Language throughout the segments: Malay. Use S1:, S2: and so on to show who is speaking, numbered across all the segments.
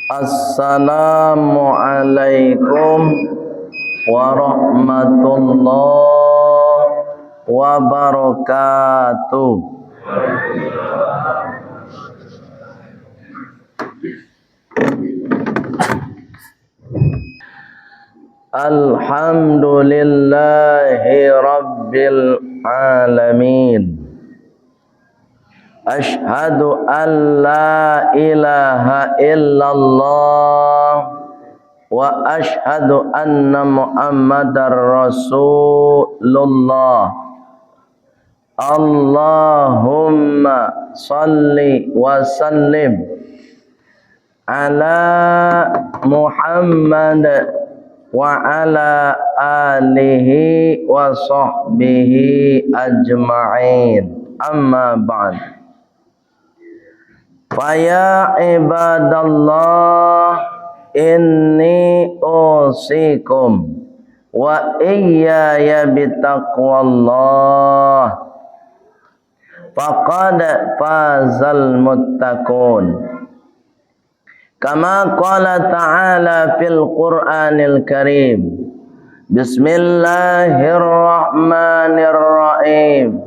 S1: Assalamualaikum warahmatullahi wabarakatuh. Alhamdulillahi rabbil alamin. Ashhadu an la ilaha illallah wa ashhadu anna Muhammadar Rasulullah. Allahumma salli wa sallim ala Muhammad wa ala alihi wa sahbihi ajma'in. Amma ba'd. Faya ibadallah inni usikum wa iyaya bitaqwallah faqad fazal muttaqun. Kama qala ta'ala fil Qur'anil Karim. Bismillahirrahmanirrahim.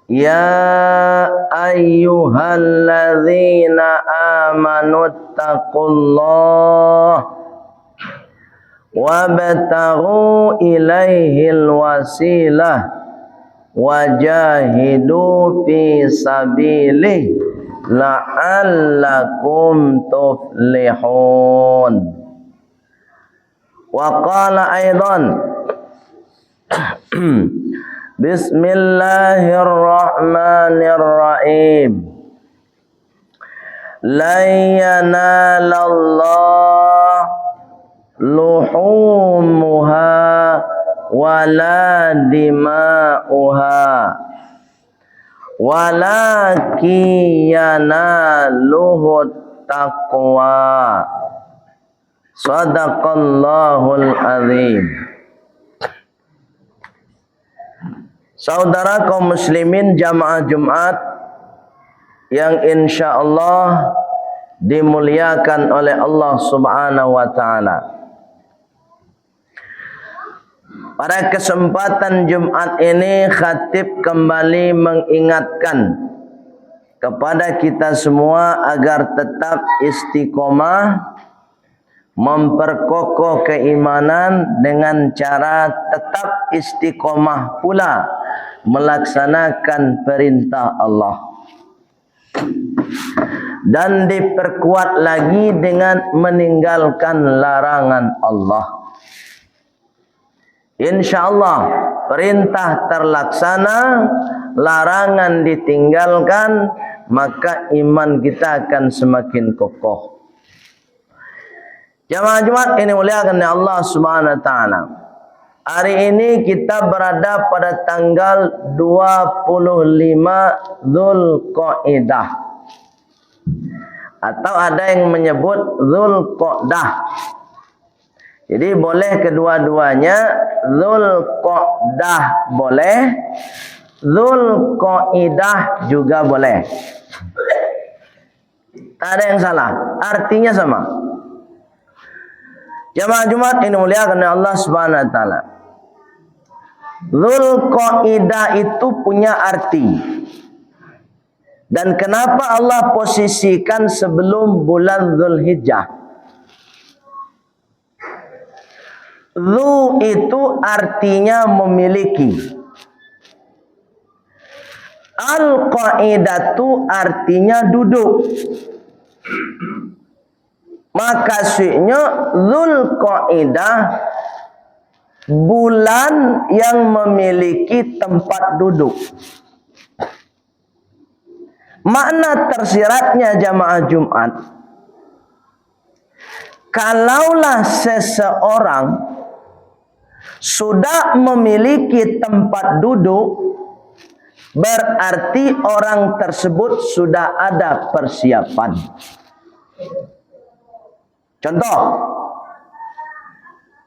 S1: Ya ayyuhalladzina amanu taqullaha wabtaghu ilaihil wasilah wajahidu fi sabilihi la'allakum tuflihun. Wa qala aidan Bismillahirrahmanirrahim. La yanalallah luhumuha wala dima'uha walakin yanaluhu taqwa. Sadaqallahul azim. Saudara kaum muslimin jamaah Jumat yang insyaallah dimuliakan oleh Allah Subhanahu wa taala. Pada kesempatan Jumat ini khatib kembali mengingatkan kepada kita semua agar tetap istiqomah, memperkokoh keimanan dengan cara tetap istiqomah pula melaksanakan perintah Allah, dan diperkuat lagi dengan meninggalkan larangan Allah. InsyaAllah perintah terlaksana, larangan ditinggalkan, maka iman kita akan semakin kokoh. Jamaah Jumat ini muliakan oleh Allah Subhanahu wa taala. Hari ini kita berada pada tanggal 25 Dzulqa'dah, atau ada yang menyebut Dzulqa'dah. Jadi boleh kedua-duanya, Dzulqa'dah boleh, Dzulqa'dah juga boleh. Tak ada yang salah, artinya sama. Jamaah Jumat ini muliakan oleh Allah Subhanahu wa taala. Dzulqa'dah itu punya arti. Dan kenapa Allah posisikan sebelum bulan Dzulhijjah? Dzu itu artinya memiliki. Al-qa'idatu artinya duduk. Maka maksudnya Dzulqa'dah bulan yang memiliki tempat duduk. Makna tersiratnya jamaah Jumat, kalaulah seseorang sudah memiliki tempat duduk, berarti orang tersebut sudah ada persiapan. Contoh,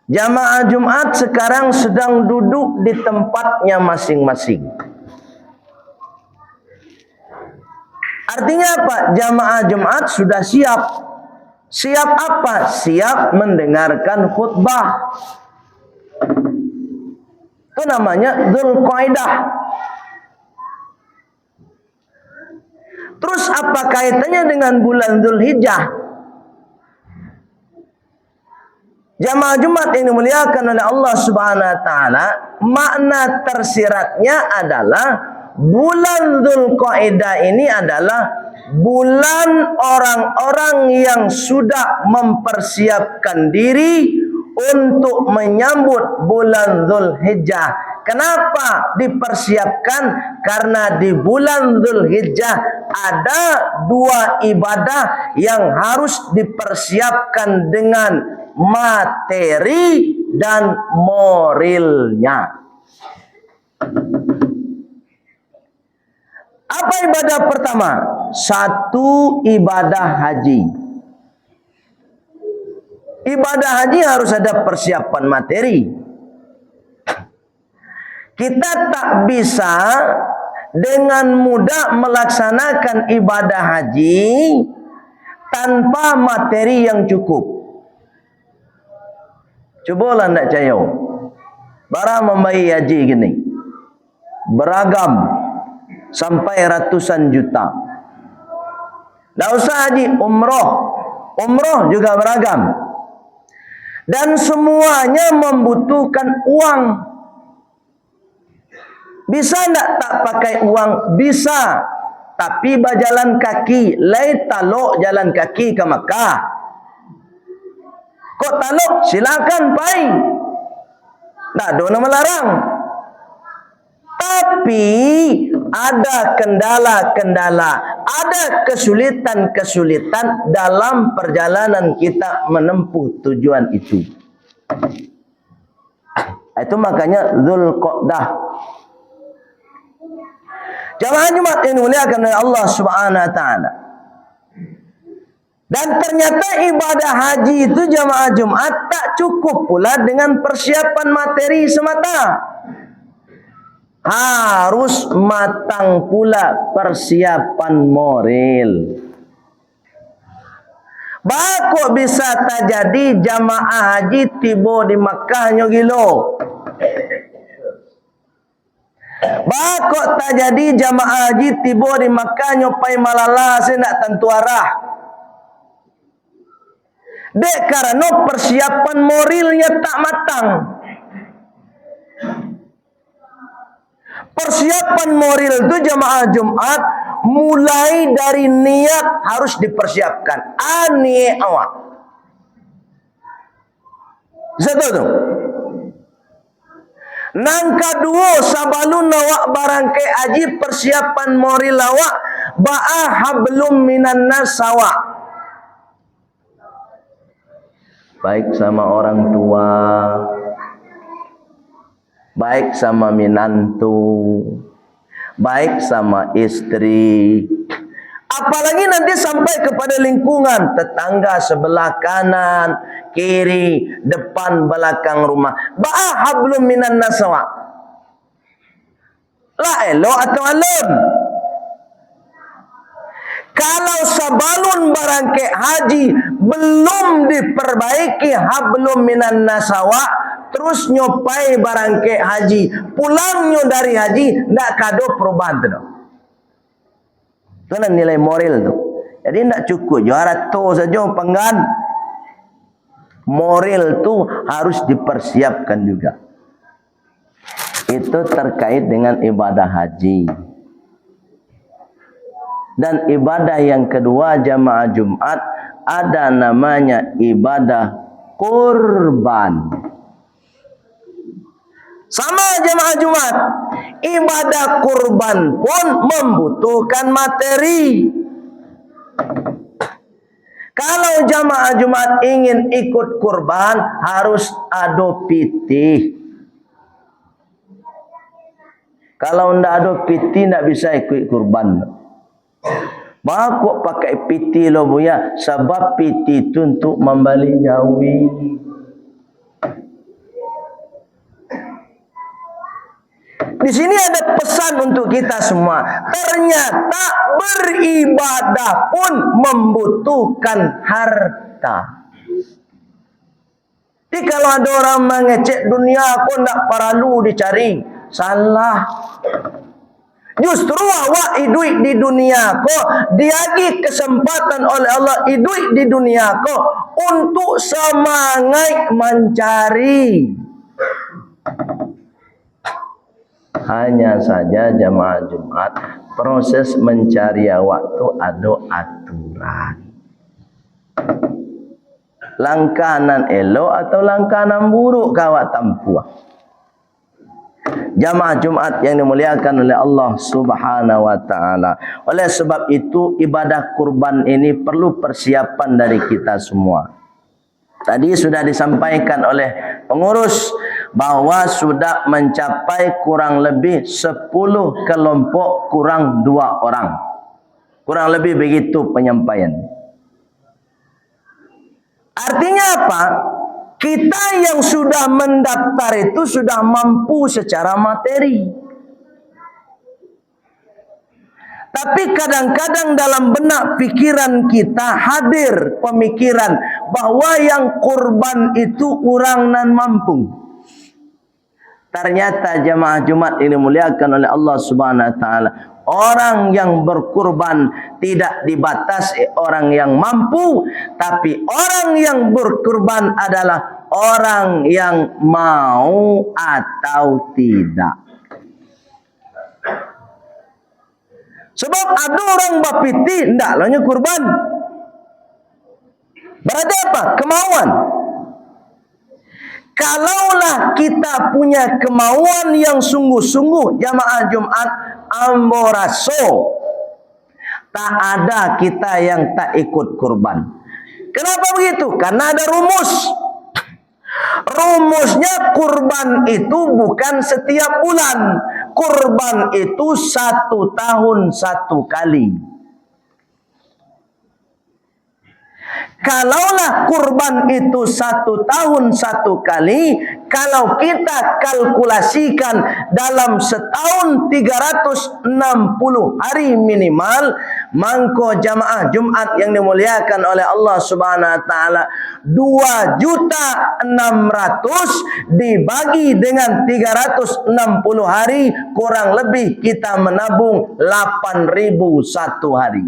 S1: jamaah Jumat sekarang sedang duduk di tempatnya masing-masing. Artinya apa? Jamaah Jumat sudah siap Siap apa? Siap mendengarkan khutbah. Itu namanya Dzulqa'dah. Terus apa kaitannya dengan bulan Dzulhijjah? Jamaah Jumat yang dimuliakan oleh Allah Subhanahu wa taala, makna tersiratnya adalah bulan Dzulqa'dah ini adalah bulan orang-orang yang sudah mempersiapkan diri untuk menyambut bulan Dzulhijjah. Kenapa dipersiapkan? Karena di bulan Dzulhijjah ada dua ibadah yang harus dipersiapkan dengan materi dan moralnya. Apa ibadah pertama? Satu, ibadah haji. Ibadah haji harus ada persiapan materi. Kita tak bisa dengan mudah melaksanakan ibadah haji tanpa materi yang cukup. Cobalah nak cayo. Barang membayi haji gini. Beragam. Sampai ratusan juta. Tak usah haji, umroh. Umroh juga beragam. Dan semuanya membutuhkan uang. Bisa tak pakai uang? Bisa. Tapi berjalan kaki. Lai talok jalan kaki ke Makkah. Kok taluk? Silakan pai. Tak ada orang melarang. Tapi ada kendala-kendala, ada kesulitan-kesulitan dalam perjalanan kita menempuh tujuan itu. Itu makanya Dzulqa'dah. Jamaah Jumat yang dimuliakan oleh Allah Subhanahu wa taala. Dan ternyata ibadah haji itu jamaah Jumat tak cukup pula dengan persiapan materi semata. Harus matang pula persiapan moral. Bakok bisa terjadi jamaah haji tiba di Makkah nyogilo. Bakok terjadi jamaah haji tiba di Makkah nyopai malala saya nak tentu arah. Dek karena persiapan moralnya tak matang. Persiapan moral itu jamaah Jumat mulai dari niat harus dipersiapkan. Niat awak. Satu tu. Nang kedua sabalun awak barangkai haji persiapan moral awak ba'a hablum minan nas awak. Baik sama orang tua, baik sama minantu, baik sama istri, apalagi nanti sampai kepada lingkungan tetangga sebelah kanan, kiri, depan, belakang rumah. Ba'a hablum minan nasawa. La elo atau alun. Kalau sabalun barangkai haji belum diperbaiki hablum minan nasawa, terus nyopai barangkai haji, pulangnya dari haji ndak kado perubahan tu. Itu nilai moral tu. Jadi ndak cukup juara tu saja penggan. Moral tu harus dipersiapkan juga. Itu terkait dengan ibadah haji. Dan ibadah yang kedua jamaah Jumat ada namanya ibadah kurban. Sama jamaah Jumat, ibadah kurban pun membutuhkan materi. Kalau jamaah Jumat ingin ikut kurban harus ada pitih. Kalau tidak ada pitih tidak bisa ikut kurban. Makuk pakai piti lo buya, sebab piti itu untuk membalik jawi. Di sini ada pesan untuk kita semua. Ternyata beribadah pun membutuhkan harta. Jadi kalau ada orang mengecek dunia pun tak perlu dicari, salah. Justru awak hidup di dunia ko, diagi kesempatan oleh Allah hidup di dunia ko untuk semangat mencari. Hanya saja jamaah Jumat, proses mencari awak tu ada aturan. Langkanan elok atau langkanan buruk kawak tampuah. Jamaah Jumat yang dimuliakan oleh Allah Subhanahu wa taala. Oleh sebab itu ibadah kurban ini perlu persiapan dari kita semua. Tadi sudah disampaikan oleh pengurus bahwa sudah mencapai kurang lebih 10 kelompok kurang 2 orang. Kurang lebih begitu penyampaian. Artinya apa? Kita yang sudah mendaftar itu sudah mampu secara materi. Tapi kadang-kadang dalam benak pikiran kita hadir pemikiran bahwa yang kurban itu orang nan mampu. Ternyata jamaah Jumat ini dimuliakan oleh Allah Subhanahu wa taala. Orang yang berkurban tidak dibatasi orang yang mampu, tapi orang yang berkurban adalah orang yang mau atau tidak. Sebab ada orang bapiti ndak lahnya kurban. Berarti apa? Kemauan. Kalaulah kita punya kemauan yang sungguh-sungguh jamaah Jumat, ambo raso tak ada kita yang tak ikut kurban. Kenapa begitu? Karena ada rumus. Rumusnya kurban itu bukan setiap bulan. Kurban itu 1 tahun 1 kali. Kalaulah kurban itu 1 tahun 1 kali, kalau kita kalkulasikan dalam setahun 360 hari minimal, mangko jamaah Jumat yang dimuliakan oleh Allah Subhanahu wa taala, 2.600.000 dibagi dengan 360 hari, kurang lebih kita menabung 8.000 1 hari.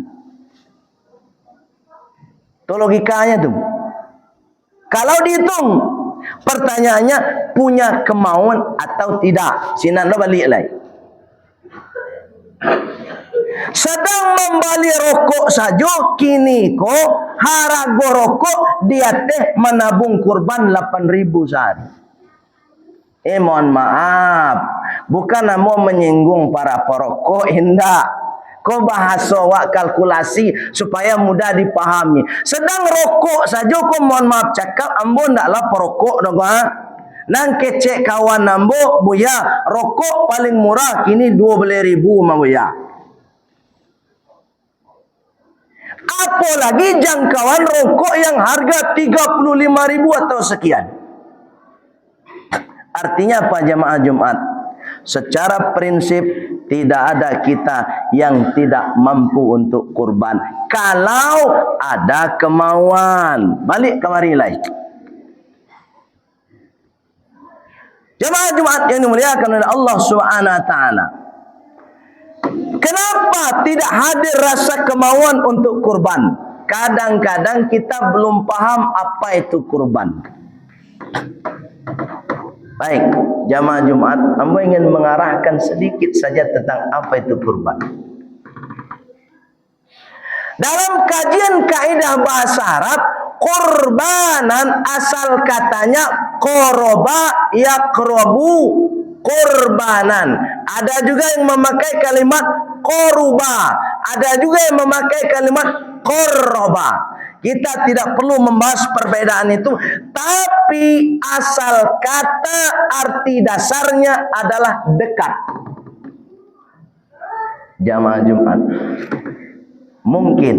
S1: Itu logikanya tuh. Kalau dihitung, pertanyaannya punya kemauan atau tidak. Sinan lo balik lagi. Sedang membeli rokok saja kini ko harago rokok dia teh menabung kurban 8.000 sehari. Mohon maaf, bukan mau menyinggung para perokok, indah. Kau bahasa wak kalkulasi supaya mudah dipahami. Sedang rokok saja kau mohon maaf cakap ambo ndaklah perokok dong ha. Nang kecek kawan ambo buya rokok paling murah kini 12.000 mah buya. Apalagi jangkauan rokok yang harga 35.000 atau sekian. Artinya apa jamaah Jumat? Secara prinsip tidak ada kita yang tidak mampu untuk kurban. Kalau ada kemauan. Balik kemari lagi. Jemaah Jumat yang dimuliakan oleh Allah Subhanahu wa taala. Kenapa tidak hadir rasa kemauan untuk kurban? Kadang-kadang kita belum paham apa itu kurban. Baik, jamaah Jumat, hamba ingin mengarahkan sedikit saja tentang apa itu kurban. Dalam kajian kaidah bahasa Arab, kurbanan asal katanya qoroba yaqrobu, kurbanan. Ada juga yang memakai kalimat koruba, ada juga yang memakai kalimat qoroba. Kita tidak perlu membahas perbedaan itu, tapi asal kata arti dasarnya adalah dekat. Jamaah Jumat, mungkin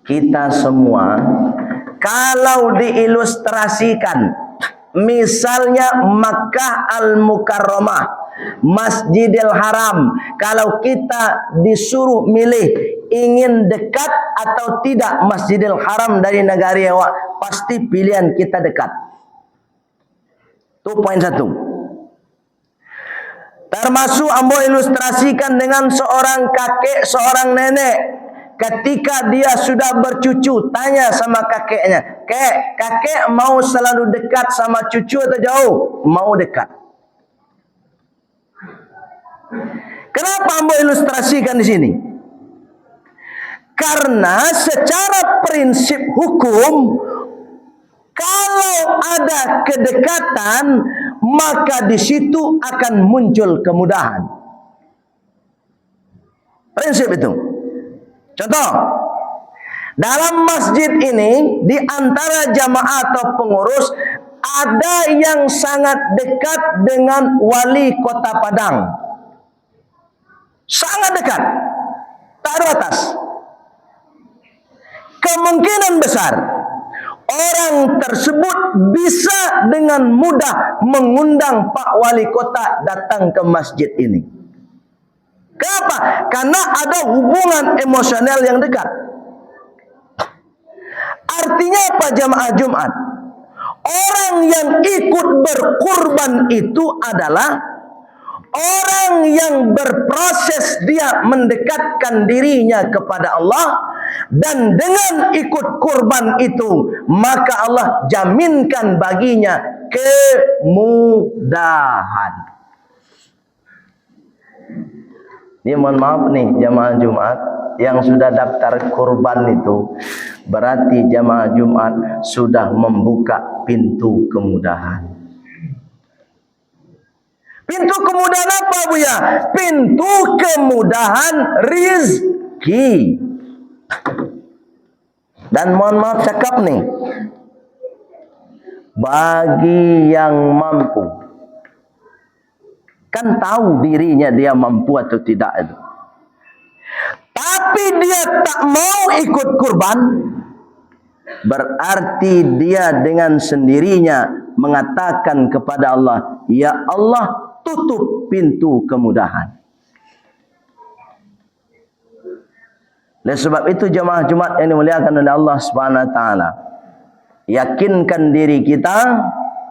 S1: kita semua kalau diilustrasikan, misalnya Makkah Al-Mukarramah Masjidil Haram. Kalau kita disuruh milih ingin dekat atau tidak Masjidil Haram dari negara awak, pasti pilihan kita dekat. Itu poin 1. Termasuk ambo ilustrasikan dengan seorang kakek, seorang nenek. Ketika dia sudah bercucu, tanya sama kakeknya, kakek mau selalu dekat sama cucu atau jauh? Mau dekat. Kenapa ambo ilustrasikan di sini? Karena secara prinsip hukum, kalau ada kedekatan, maka di situ akan muncul kemudahan. Prinsip itu. Contoh, dalam masjid ini, di antara jamaah atau pengurus, ada yang sangat dekat dengan wali kota Padang. Sangat dekat, tak ada batas. Kemungkinan besar orang tersebut bisa dengan mudah mengundang Pak Wali Kota datang ke masjid ini. Kenapa? Karena ada hubungan emosional yang dekat. Artinya apa jamaah Jumat? Orang yang ikut berkurban itu adalah orang yang berproses dia mendekatkan dirinya kepada Allah, dan dengan ikut kurban itu maka Allah jaminkan baginya kemudahan. Ini mohon maaf nih jamaah Jumat yang sudah daftar kurban itu, berarti jamaah Jumat sudah membuka pintu kemudahan. Pintu kemudahan apa Buya? Pintu kemudahan rizki. Dan mohon maaf cakap nih, bagi yang mampu, kan tahu dirinya dia mampu atau tidak itu, tapi dia tak mau ikut kurban, berarti dia dengan sendirinya mengatakan kepada Allah, ya Allah, tutup pintu kemudahan. Oleh sebab itu jemaah Jumat yang dimuliakan oleh Allah Subhanahu wa taala, yakinkan diri kita,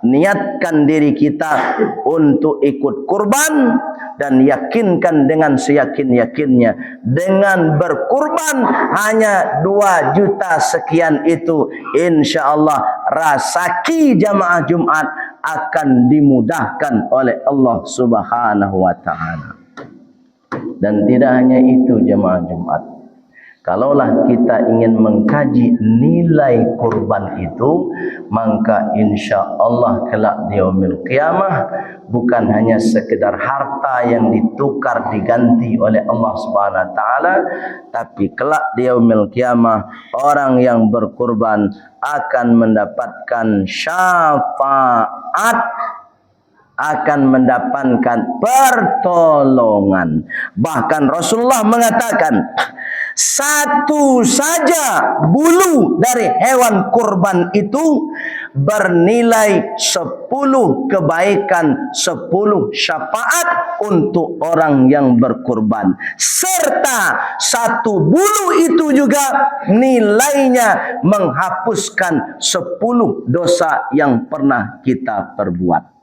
S1: niatkan diri kita untuk ikut kurban, dan yakinkan dengan seyakin-yakinnya dengan berkurban hanya 2 juta sekian itu, insyaallah rasaki jamaah Jumat akan dimudahkan oleh Allah Subhanahu wa taala. Dan tidak hanya itu jamaah Jumat, kalaulah kita ingin mengkaji nilai kurban itu, maka insya Allah kelak di yaumil qiyamah bukan hanya sekedar harta yang ditukar diganti oleh Allah Subhanahu wa taala, tapi kelak di yaumil qiyamah orang yang berkurban akan mendapatkan syafaat, akan mendapatkan pertolongan. Bahkan Rasulullah mengatakan, satu saja bulu dari hewan kurban itu bernilai 10 kebaikan, 10 syafaat untuk orang yang berkurban. Serta satu bulu itu juga nilainya menghapuskan 10 dosa yang pernah kita perbuat.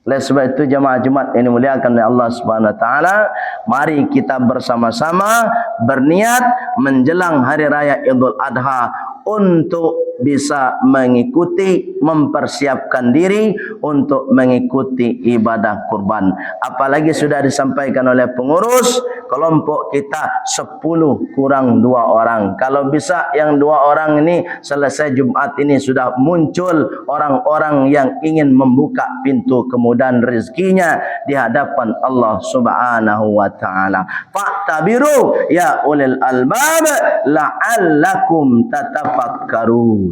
S1: Oleh sebab itu jemaah Jumat yang dimuliakan oleh Allah Subhanahu wa taala, mari kita bersama-sama berniat menjelang hari raya Idul Adha untuk bisa mengikuti, mempersiapkan diri untuk mengikuti ibadah kurban. Apalagi sudah disampaikan oleh pengurus, kelompok kita 10 kurang 2 orang. Kalau bisa yang 2 orang ini selesai Jumat ini sudah muncul orang-orang yang ingin membuka pintu kemudahan rezekinya di hadapan Allah Subhanahu wa taala. Fa'tabiru ya ulil albab la'allakum tatafakkarun.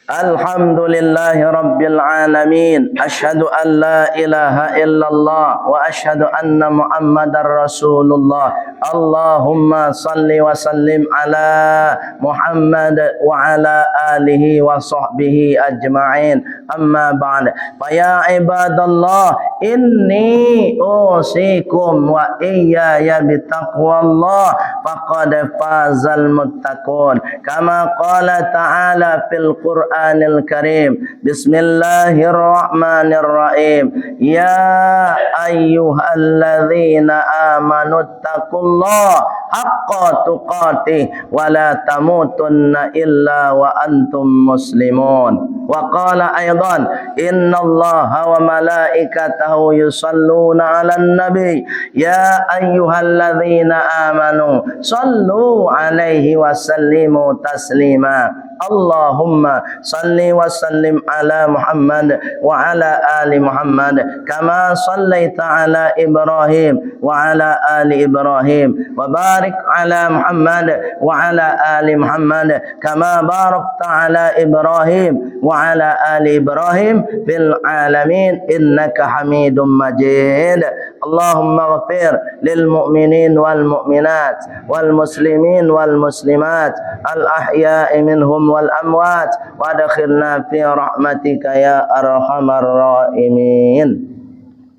S1: Alhamdulillahi Rabbil Alamin. Ashhadu an la ilaha illallah wa ashhadu anna Muhammadar Rasulullah. Allahumma salli wa sallim ala Muhammad wa ala alihi wa sahbihi ajma'in. Amma ba'd. Fa ya ibadallah, inni usikum wa iyaya bitaqwallah faqad fazal muttaqun. Kama qala ta'ala fil Qur'anil Karim. Bismillahirrahmanirrahim. Ya ayyuhalladzina amanu taqullaha haqqa tuqatih wa la tamutunna illa wa antum muslimun. Wa qala aidan innallaha wa malaikatahu yusalluna 'alan nabi ya ayyuhalladzina amanu sallu 'alaihi wa sallimu taslima. Allahumma salli wa sallim ala Muhammad wa ala ali Muhammad kama sallaita ala Ibrahim wa ala ali Ibrahim wa barik ala Muhammad wa ala ali Muhammad kama barakta ala Ibrahim wa ala ali Ibrahim fil alamin innaka Hamidum Majid. Allahumma ghafir lil mu'minin wal mu'minat wal muslimin wal muslimat al ahya'i minhum wal amwat wa adkhilna fi rahmatika ya arhamar rahimin.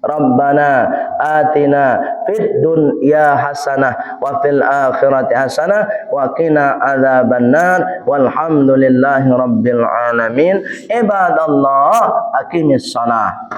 S1: Rabbana atina fid dunya hasanah wa fil akhirati hasanah wa qina adzabannar walhamdulillahi rabbil alamin. Ibadallah, aqimis shalah.